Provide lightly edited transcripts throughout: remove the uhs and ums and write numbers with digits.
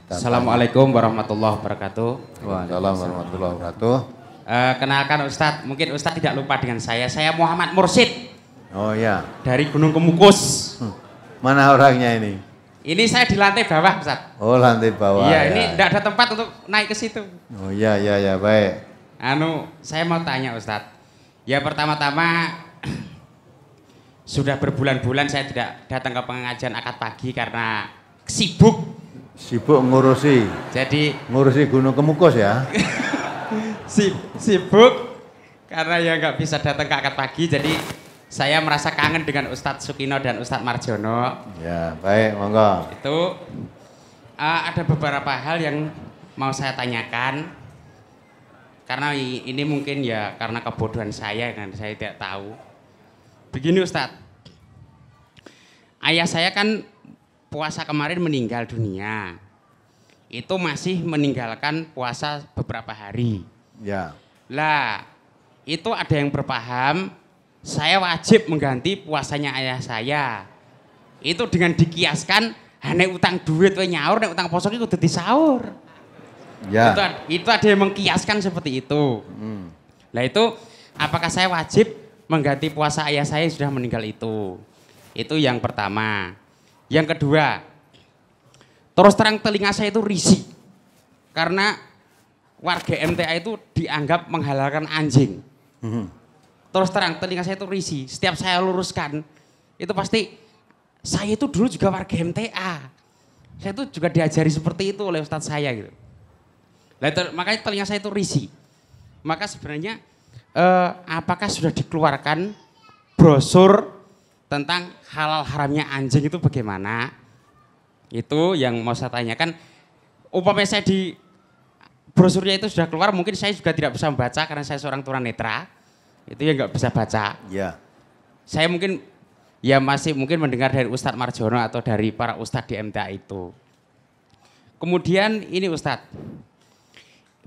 Assalamualaikum warahmatullahi wabarakatuh. Waalaikumsalam warahmatullahi wabarakatuh. Kenalkan Ustadz, mungkin Ustadz tidak lupa dengan saya Muhammad Mursid. Oh ya. Dari Gunung Kemukus. Mana orangnya ini? Ini saya di lantai bawah Ustadz. Oh lantai bawah. Iya, ya. ini tidak ada tempat untuk naik ke situ. Oh iya, baik. Saya mau tanya Ustadz. Ya pertama-tama sudah berbulan-bulan saya tidak datang ke pengajian akad pagi karena sibuk. Sibuk ngurusi. Jadi ngurusi Gunung Kemukus ya. Sibuk karena ya nggak bisa datang ke akad pagi. Jadi saya merasa kangen dengan Ustadz Sukino dan Ustadz Marjono. Ya baik, monggo. Itu ada beberapa hal yang mau saya tanyakan. Karena ini mungkin ya karena kebodohan saya kan saya tidak tahu. Begini Ustadz, ayah saya kan puasa kemarin meninggal dunia. Itu masih meninggalkan puasa beberapa hari. Ya. Lah, itu ada yang berpaham saya wajib mengganti puasanya ayah saya. Itu dengan dikiaskan hanya utang duit we nyaur, nek utang poso iki kudu disaur. Ya. Itu ada yang mengkiaskan seperti itu. Nah itu apakah saya wajib mengganti puasa ayah saya yang sudah meninggal itu? Itu yang pertama. Yang kedua, terus terang telinga saya itu risih karena warga MTA itu dianggap menghalalkan anjing. Terus terang telinga saya itu risih. Setiap saya luruskan itu pasti saya itu dulu juga warga MTA. Saya itu juga diajari seperti itu oleh ustadz saya gitu. Makanya telinga saya itu risih. Maka sebenarnya apakah sudah dikeluarkan brosur tentang halal haramnya anjing itu bagaimana? Itu yang mau saya tanyakan. Umpamanya saya di brosurnya itu sudah keluar, mungkin saya juga tidak bisa membaca karena saya seorang tunanetra. Itu ya nggak bisa baca. Ya. Saya mungkin ya masih mungkin mendengar dari Ustadz Marjono atau dari para ustadz di MTA itu. Kemudian ini Ustadz,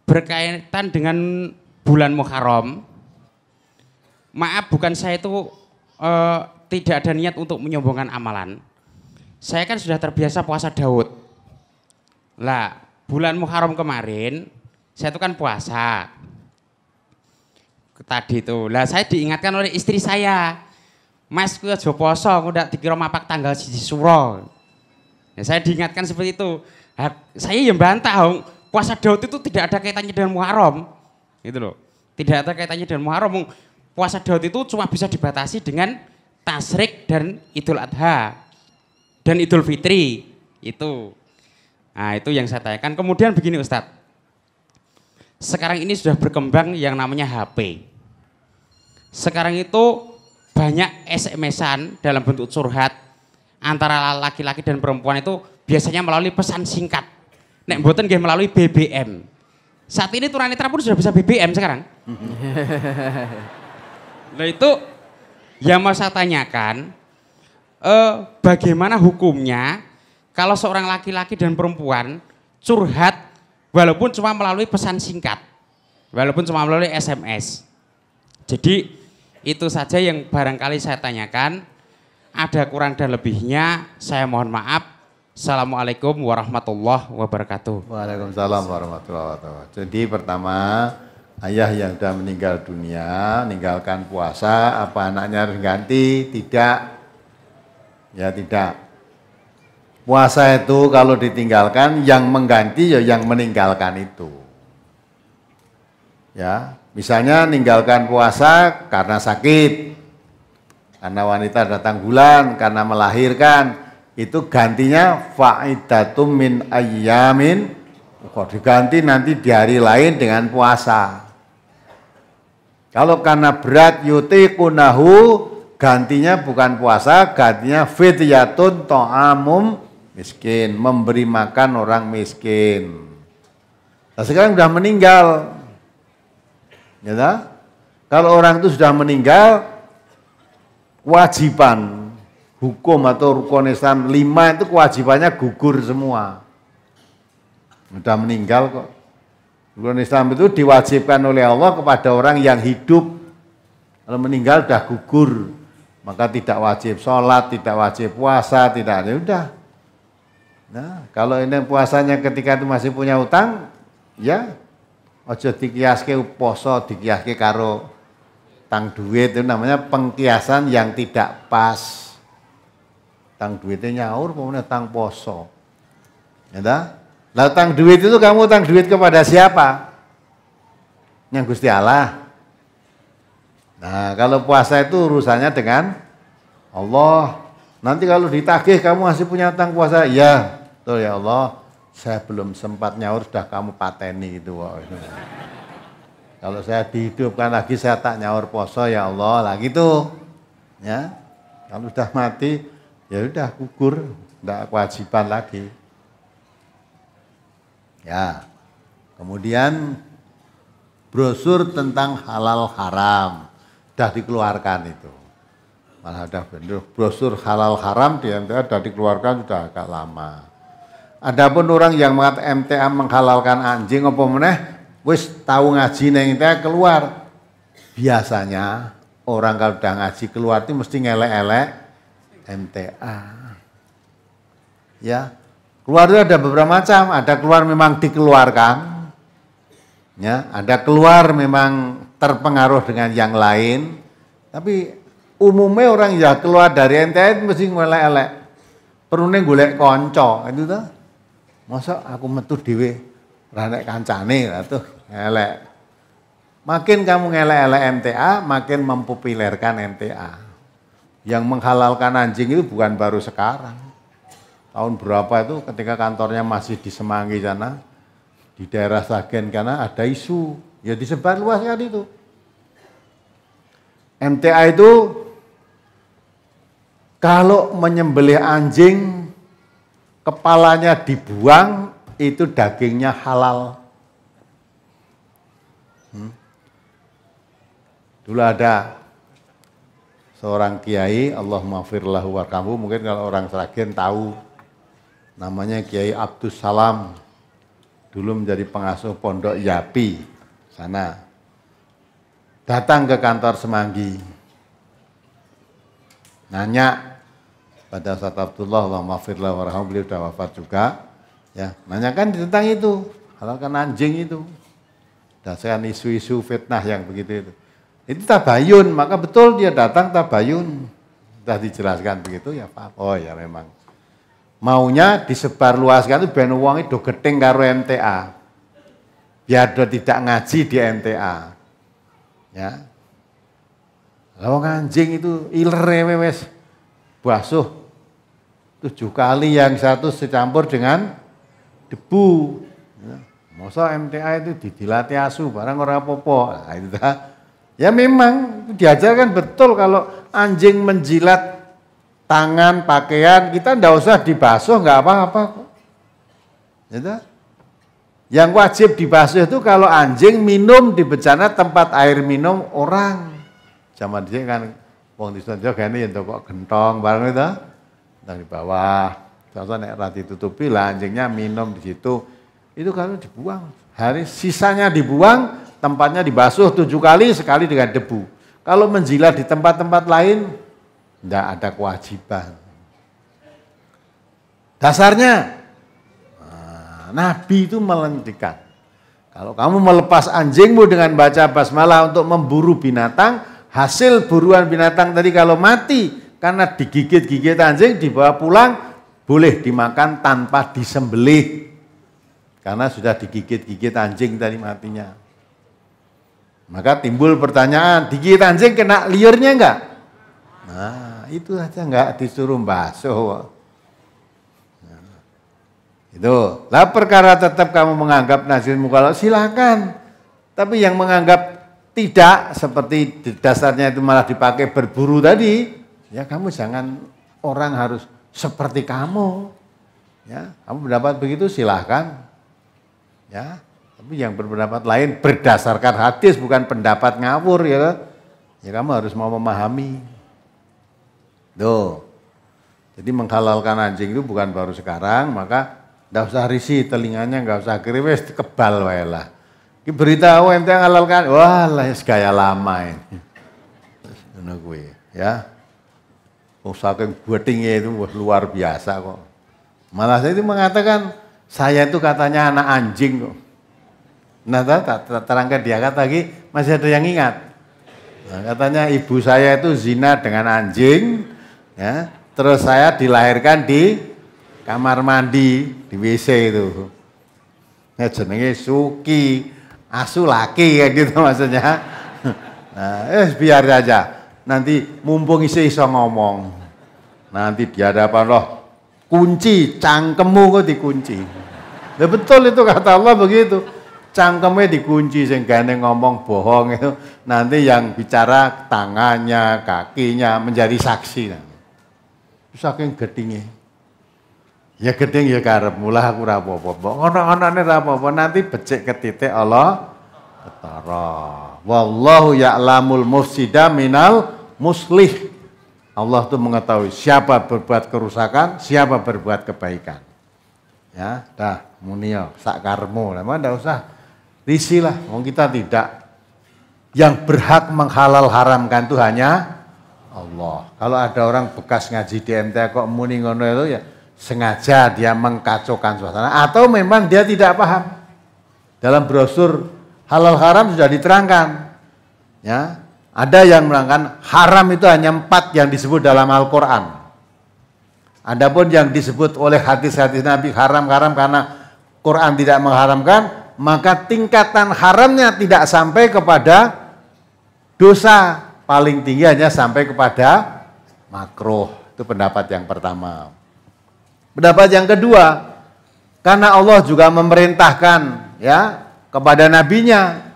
berkaitan dengan bulan Muharram, maaf bukan saya itu tidak ada niat untuk menyombongkan amalan. Saya kan sudah terbiasa puasa Daud. Lah bulan Muharram kemarin saya itu kan puasa tadi itu. Lah saya diingatkan oleh istri saya, Mas kuwi aja poso, aku ndak dikira mapak tanggal 1 Suro. Ya, saya diingatkan seperti itu. Saya yang bantah, puasa Daud itu tidak ada kaitannya dengan Muharram. Gitu loh. Tidak ada kaitannya dengan Muharram. Puasa Daud itu cuma bisa dibatasi dengan Tasyrik dan Idul Adha dan Idul Fitri. Itu. Nah, itu yang saya tanyakan. Kemudian begini Ustadz. Sekarang ini sudah berkembang yang namanya HP. Sekarang itu banyak SMS-an dalam bentuk curhat antara laki-laki dan perempuan itu biasanya melalui pesan singkat. Nek mboten nggih melalui BBM. Saat ini tunanetra pun sudah bisa BBM sekarang. Nah itu yang mau saya tanyakan, bagaimana hukumnya kalau seorang laki-laki dan perempuan curhat walaupun cuma melalui pesan singkat, walaupun cuma melalui SMS. Jadi itu saja yang barangkali saya tanyakan. Ada kurang dan lebihnya saya mohon maaf. Assalamualaikum warahmatullahi wabarakatuh. Waalaikumsalam warahmatullahi wabarakatuh. Jadi pertama, ayah yang sudah meninggal dunia, meninggalkan puasa, apa anaknya harus ganti? Tidak. Ya tidak. Puasa itu kalau ditinggalkan, yang mengganti ya yang meninggalkan itu. Ya, misalnya meninggalkan puasa karena sakit, karena wanita datang bulan, karena melahirkan, itu gantinya fa'idatum min ayyamin, kok diganti nanti di hari lain dengan puasa. Kalau karena berat yutiqunahu, gantinya bukan puasa, gantinya fidyatun ta'amum miskin, memberi makan orang miskin. Nah, sekarang sudah meninggal. Ya, kalau orang itu sudah meninggal, kewajiban hukum atau rukun Islam 5 itu kewajibannya gugur semua. Sudah meninggal kok. Rukun Islam itu diwajibkan oleh Allah kepada orang yang hidup. Kalau meninggal sudah gugur, maka tidak wajib sholat, tidak wajib puasa, tidak ada. Udah. Nah, kalau ini puasanya ketika itu masih punya utang, ya ojo dikiaske poso, dikiaske karo tang duit, itu namanya pengkiasan yang tidak pas. Tang duitnya nyaur, kemudian tang poso. Ya dah? Lah tang duit itu kamu tang duit kepada siapa? Yang Gusti Allah. Nah, kalau puasa itu urusannya dengan Allah. Nanti kalau ditagih kamu masih punya utang puasa, ya, betul ya Allah. Saya belum sempat nyaur sudah kamu pateni gitu. Kalau saya dihidupkan lagi saya tak nyaur poso ya Allah, lah gitu. Ya. Kalau sudah mati ya udah gugur, enggak kewajiban lagi. Ya. Kemudian brosur tentang halal haram sudah dikeluarkan itu. Malah ada brosur halal haram di MTA sudah dikeluarkan sudah agak lama. Adapun orang yang mengatakan MTA menghalalkan anjing apa meneh wis tahu ngaji neng MTA keluar. Biasanya orang kalau udah ngaji keluar itu mesti ngelek-elek MTA. Ya, keluar itu ada beberapa macam. Ada keluar memang dikeluarkan, ya, ada keluar memang terpengaruh dengan yang lain. Tapi umumnya orang ya keluar dari MTA itu mesti ngelek-elek. Perune golek kanca, itu tuh. Masa aku metu dhewe ra nek kancane tuh ngelek. Makin kamu ngelek-elek MTA, makin mempopulerkan MTA. Yang menghalalkan anjing itu bukan baru sekarang. Tahun berapa itu ketika kantornya masih di Semanggi sana, di daerah Sragen karena ada isu, ya disebar luas kan itu. MTA itu kalau menyembelih anjing, kepalanya dibuang, itu dagingnya halal. Dulu ada seorang kiai, Allahumma firlahu warhamhu, mungkin kalau orang Sragen tahu, namanya Kiai Abdus Salam, dulu menjadi pengasuh pondok Yapi sana. Datang ke kantor Semanggi, nanya pada Ustaz Abdullah, Allahumma firlahu warhamhu, beliau sudah wafat juga, ya, nanyakan tentang itu, halalkan anjing itu, dasarkan isu-isu fitnah yang begitu itu. Itu tabayun, maka betul dia datang tabayun. Sudah dijelaskan begitu ya Pak. Oh ya memang. Maunya disebarluaskan itu ben wong itu gething karo MTA. Biar do tidak ngaji di MTA. Ya. Lah wong anjing itu ilere wis basuh 7 kali, yang satu secampur dengan debu. Ya. Masa MTA itu didilatih asu barang ora apa-apa. Nah, itu dah. Ya memang diajarkan betul kalau anjing menjilat tangan, pakaian, kita ndak usah dibasuh, nggak apa-apa kok. Gitu? Yang wajib dibasuh itu kalau anjing minum di bejana tempat air minum orang. Zaman dhisik kan wong desa jogane yen kok gentong bareng itu, di bawah. Contoh nek ra ditutupi lah anjingnya minum di situ. Itu kalau dibuang. Hari sisanya dibuang, tempatnya dibasuh 7 kali, sekali dengan debu. Kalau menjilat di tempat-tempat lain, tidak ada kewajiban. Dasarnya, Nabi itu melentikkan. Kalau kamu melepas anjingmu dengan baca basmalah untuk memburu binatang, hasil buruan binatang tadi kalau mati, karena digigit-gigit anjing, dibawa pulang, boleh dimakan tanpa disembelih. Karena sudah digigit-gigit anjing tadi matinya. Maka timbul pertanyaan, digigit anjing kena liurnya enggak? Nah, itu aja enggak disuruh basuh. Nah, itu. Lah perkara tetap kamu menganggap najis mukallaf, silakan. Tapi yang menganggap tidak, seperti dasarnya itu malah dipakai berburu tadi, ya kamu jangan orang harus seperti kamu. Ya, kamu pendapat begitu silahkan. Ya, tapi yang berpendapat lain berdasarkan hadis bukan pendapat ngawur ya. Ya kamu harus mau memahami. Tuh. Jadi menghalalkan anjing itu bukan baru sekarang, maka enggak usah risih telinganya, enggak usah kriwes kebal wae lah. Ki berita ente ngalalkan, wah lah gaya lama ini. Ngono kuwi, ya. Wong saking gethingnya itu luar biasa kok. Malah saya itu mengatakan, saya itu katanya anak anjing kok. Nah, tak terangkan dia kata lagi, masih ada yang ingat. Nah, katanya ibu saya itu zina dengan anjing, ya. Terus saya dilahirkan di kamar mandi, di WC itu. Ya jenenge Suki, asu laki kayak gitu maksudnya. Nah, biar saja. Nanti mumpung iso ngomong. Nanti di hadapan Allah kunci cangkemmu kok dikunci. Ya betul itu kata Allah begitu. Cangkemnya dikunci sehingga ngomong bohong itu nanti yang bicara tangannya, kakinya menjadi saksi. Saking gedingnya. Ya geding ya karep mulah aku ora apa-apa. Ono-onone ora apa-apa nanti becik ke titik Allah ketara. Wallahu ya'lamul mufsida minal muslih. Allah tuh mengetahui siapa berbuat kerusakan, siapa berbuat kebaikan. Ya, dah munio sak karmu, memang ndak usah risilah, wong kita tidak. Yang berhak menghalal haramkan itu hanya Allah. Kalau ada orang bekas ngaji di MTA kok muni ngono itu ya sengaja dia mengkacaukan suasana atau memang dia tidak paham. Dalam brosur halal haram sudah diterangkan. Ya, ada yang menerangkan haram itu hanya 4 yang disebut dalam Al-Qur'an. Adapun yang disebut oleh hadis-hadis Nabi haram-haram karena Quran tidak mengharamkan, maka tingkatan haramnya tidak sampai kepada dosa, paling tinggi hanya sampai kepada makruh. Itu pendapat yang pertama. Pendapat yang kedua, karena Allah juga memerintahkan ya kepada nabinya,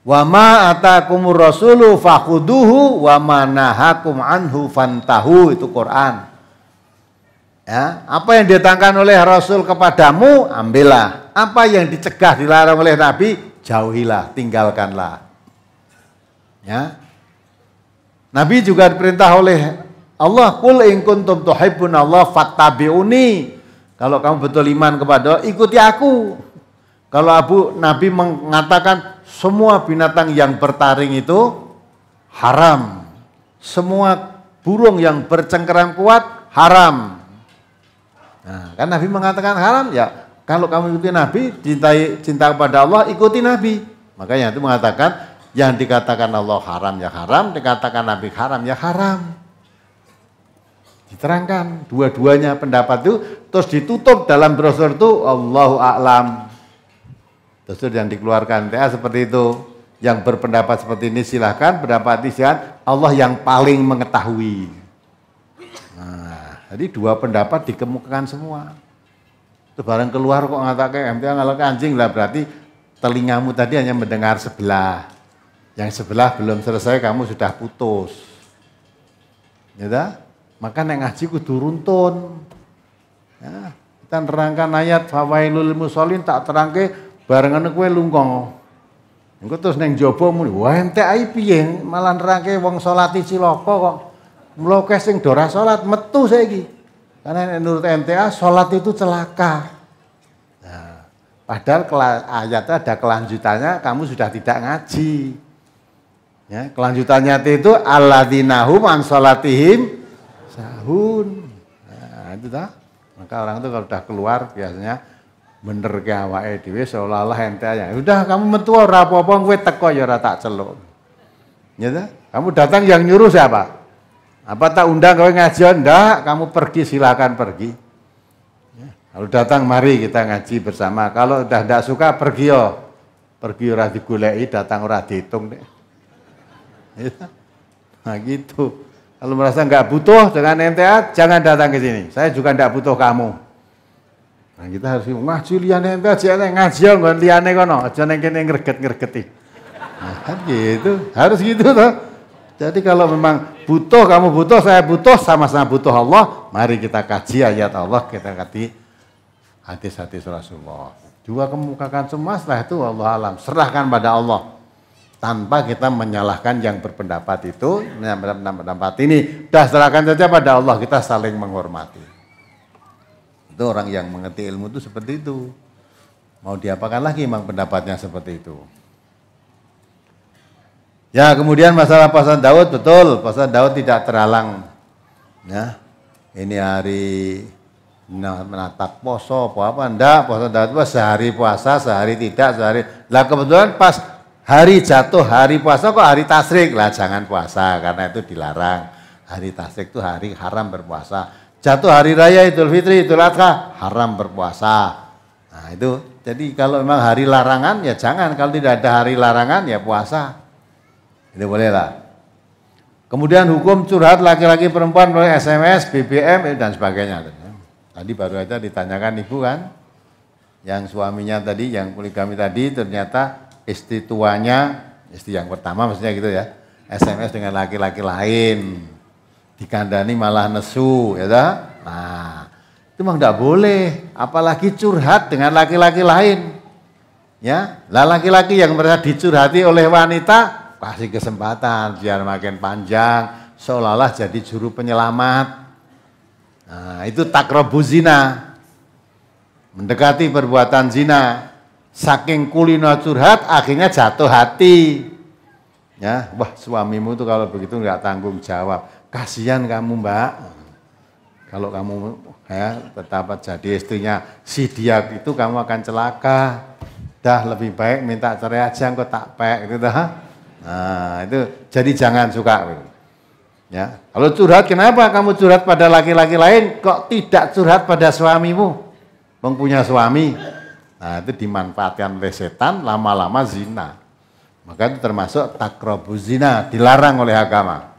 wa ma atakumur rasulu fakhuduhu wa ma nahakum anhu fantahu, itu Quran. Ya, apa yang didatangkan oleh Rasul kepadamu, ambillah. Apa yang dicegah dilarang oleh Nabi, jauhilah, tinggalkanlah. Ya. Nabi juga diperintah oleh Allah, qul in kuntum tuhibbunallaha fattabi'uni. Kalau kamu betul iman kepada Allah, ikuti aku. Kalau Nabi mengatakan semua binatang yang bertaring itu haram. Semua burung yang bercengkeram kuat haram. Nah, kan Nabi mengatakan haram, ya kalau kamu ikuti Nabi, cinta kepada Allah, ikuti Nabi. Makanya itu mengatakan yang dikatakan Allah haram ya haram, dikatakan Nabi haram ya haram. Diterangkan dua-duanya pendapat itu, terus ditutup dalam brosur itu Allahu a'lam. Brosur yang dikeluarkan MTA seperti itu. Yang berpendapat seperti ini silahkan, pendapat silahkan, Allah yang paling mengetahui. Nah, jadi 2 pendapat dikemukakan semua. Itu barang keluar kok ngatakan MTA ngalahkan anjing lah, berarti telingamu tadi hanya mendengar sebelah. Yang sebelah belum selesai kamu sudah putus. Ya, maka nek ngaji kudu runtun. Ya, kita nerangkan ayat fawailul musholin tak terangke barengan kowe lungkong. Engko terus ning jaba muni, wah entek ae piye malah nerangke wong salat cilaka kok. Mloke sing ora salat metu saiki. Karena menurut MTA salat itu celaka. Nah, padahal ayatnya ada kelanjutannya, kamu sudah tidak ngaji. Ya, kelanjutannya itu alladzina-hum an salatihim sahun. Nah, itu dah. Maka orang itu kalau sudah keluar biasanya bener ke awake dhewe seolah-olah ente aja. Udah kamu metu ora apa-apa kowe teko ya ora tak celuk. Ya dah. Kamu datang yang nyuruh siapa? Apa tak undang kowe ngaji? Enggak, kamu pergi silakan pergi. Ya. Kalau datang mari kita ngaji bersama. Kalau udah enggak suka pergi yo. Pergi ora digoleki, datang ora dihitung deh. Ya. Nah gitu. Kalau merasa nggak butuh dengan MTA, jangan datang ke sini. Saya juga nggak butuh kamu. Nah kita harus ngaji liane MTA, jangan ngaji nggak liane kono, jangan kene ngerget-ngergeti. Nah, kan gitu, harus gitu toh. Jadi kalau memang butuh, kamu butuh, saya butuh, sama-sama butuh Allah, mari kita kaji ayat Allah, kita kaji hadis-hadis Rasulullah. Juga kemukakan semua, setelah itu Allah alam, serahkan pada Allah. Tanpa kita menyalahkan yang berpendapat itu, pendapat ini, dah serahkan saja pada Allah, kita saling menghormati. Itu orang yang mengerti ilmu itu seperti itu. Mau diapakan lagi memang pendapatnya seperti itu. Ya kemudian masalah puasa Daud, betul, puasa Daud tidak terhalang. Ya, ini hari Nah, menatap poso apa enggak, poso enggak, sehari puasa, sehari tidak, sehari. Lah kebetulan pas hari jatuh hari puasa kok hari tasyrik, lah jangan puasa karena itu dilarang. Hari tasyrik itu hari haram berpuasa. Jatuh hari raya Idul Fitri, Idul Adha, haram berpuasa. Nah itu, jadi kalau memang hari larangan ya jangan, kalau tidak ada hari larangan ya puasa. Itu boleh lah. Kemudian hukum curhat laki-laki perempuan melalui SMS, BBM dan sebagainya. Tadi baru aja ditanyakan ibu kan, yang suaminya tadi, yang poligami tadi ternyata istri tuanya, istri yang pertama maksudnya gitu ya, SMS dengan laki-laki lain, dikandani malah nesu, ya dah. Nah, itu memang tidak boleh, apalagi curhat dengan laki-laki lain. Ya, lah laki-laki yang merasa dicurhati oleh wanita, kasih kesempatan biar makin panjang, seolah-olah jadi juru penyelamat. Nah, itu takrobuz zina, mendekati perbuatan zina, saking kulino curhat akhirnya jatuh hati. Ya, wah suamimu tuh kalau begitu nggak tanggung jawab, kasihan kamu mbak. Kalau kamu ya betapa jadi istrinya si dia itu kamu akan celaka. Dah lebih baik minta cerai aja engko tak pek gitu dah. Nah, itu jadi jangan suka. Ya, kalau curhat kenapa kamu curhat pada laki-laki lain kok tidak curhat pada suamimu? Mempunyai suami. Nah, itu dimanfaatkan oleh setan lama-lama zina. Maka itu termasuk takrobuz zina, dilarang oleh agama.